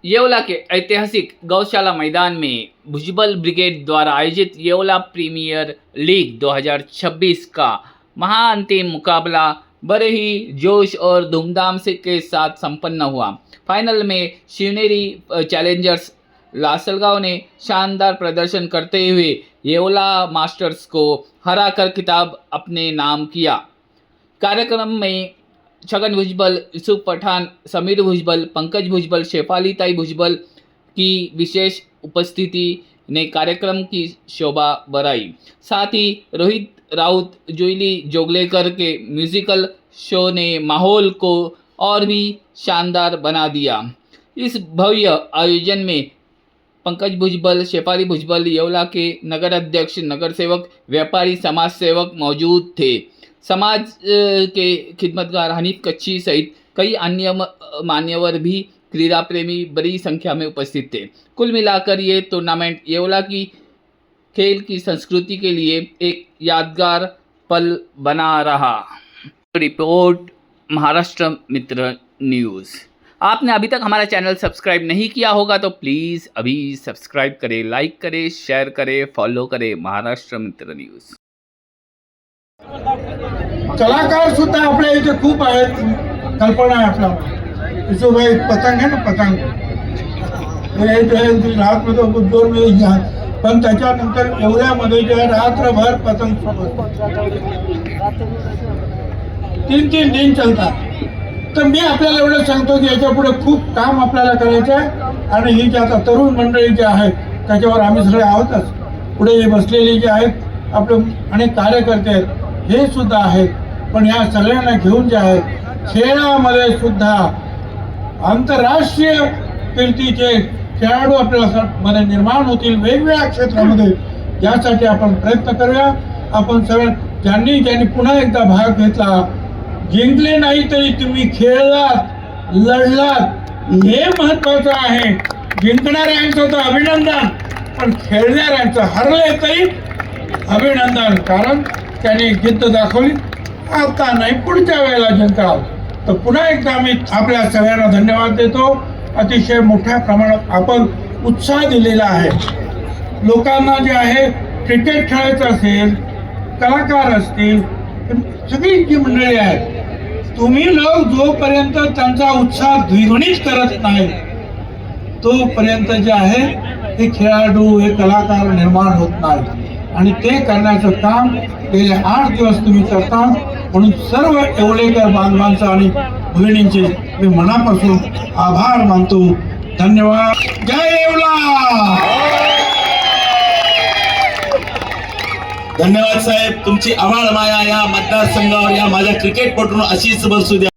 येवला के ऐतिहासिक गौशाला मैदान में भुजबल ब्रिगेड द्वारा आयोजित येवला प्रीमियर लीग 2026 का महाअंतिम मुकाबला बड़े ही जोश और धूमधाम से के साथ संपन्न हुआ। फाइनल में शिवनेरी चैलेंजर्स लासलगांव ने शानदार प्रदर्शन करते हुए येवला मास्टर्स को हराकर खिताब अपने नाम किया। कार्यक्रम में छगन भुजबल, यूसुफ पठान, समीर भुजबल, पंकज भुजबल, शेफाली भुजबल की विशेष उपस्थिति ने कार्यक्रम की शोभा बढ़ाई। साथ ही रोहित राउत, जुईली जोगलेकर के म्यूजिकल शो ने माहौल को और भी शानदार बना दिया। इस भव्य आयोजन में पंकज भुजबल, शेफाली भुजबल, येवला के नगर अध्यक्ष, नगर सेवक, व्यापारी, समाज सेवक मौजूद थे। समाज के खिदमतगार हनीफ कच्ची सहित कई अन्य मान्यवर भी क्रीड़ा प्रेमी बड़ी संख्या में उपस्थित थे। कुल मिलाकर ये टूर्नामेंट येवला की खेल की संस्कृति के लिए एक यादगार पल बना रहा। रिपोर्ट महाराष्ट्र मित्र न्यूज़। आपने अभी तक हमारा चैनल सब्सक्राइब नहीं किया होगा तो प्लीज़ अभी सब्सक्राइब करें, लाइक करें, शेयर करें, फॉलो करें महाराष्ट्र मित्र न्यूज़। कलाकार सुद्धा आपल्या इथे खूप आहेत। कल्पना आहे आपला भाई पतंग आहे ना, पतंग रात में तो 2 महिने पण त्याच्यानंतर एवढ्यामध्ये जे रात्रभर पतंग 3-3 दिन चालतात। तर मी आपल्याला एवढं सांगतो की याच्या पुढे खूप काम आपल्याला करायचं आहे आणि ही जी आता तरुण मंडळी जे आहेत त्याच्यावर आम्ही सगळे आहोतच। पुढे बसलेले जे आहेत आपले अनेक कार्यकर्ते आहेत हे सुद्धा आहेत, पण या सगळ्यांना घेऊन जे आहे खेळामध्ये सुद्धा आंतरराष्ट्रीय कीर्तीचे खेळाडू आपल्या मध्ये निर्माण होतील वेगवेगळ्या क्षेत्रामध्ये। यासाठी आपण प्रयत्न करूया। आपण सगळं ज्यांनी पुन्हा एकदा भाग घेतला, जिंकले नाही तरी तुम्ही खेळलात, लढलात, हे महत्त्वाचं आहे। जिंकणाऱ्यांचं तर अभिनंदन, पण खेळणाऱ्यांचं हरले तरी अभिनंदन, कारण त्याने जिद्द दाखवली। आता नाही पुढच्या वेळेला जिंकाल। तर पुन्हा एकदा मी आपल्या सगळ्यांना धन्यवाद देतो। अतिशय मोठ्या प्रमाणात आपण उत्साह दिलेला आहे। लोकांना जे आहे क्रिकेट खेळायचं असेल, कलाकार असतील, सगळी जी मंडळी आहेत, तुम्ही लोक जोपर्यंत त्यांचा उत्साह द्विगुणित करत नाही तोपर्यंत जे आहे हे खेळाडू, हे कलाकार निर्माण होत नाही। आणि ते करण्याचं काम गेले 8 दिवस तुम्ही करता, म्हणून सर्व येवलेकर बांधवांचा आणि भगिनींचे मी मनापासून आभार मानतो। धन्यवाद। जय येवला। धन्यवाद साहेब, तुमची आभाळ माया या मतदारसंघावर या माझ्या क्रिकेटपटून अशीच बरसू द्या।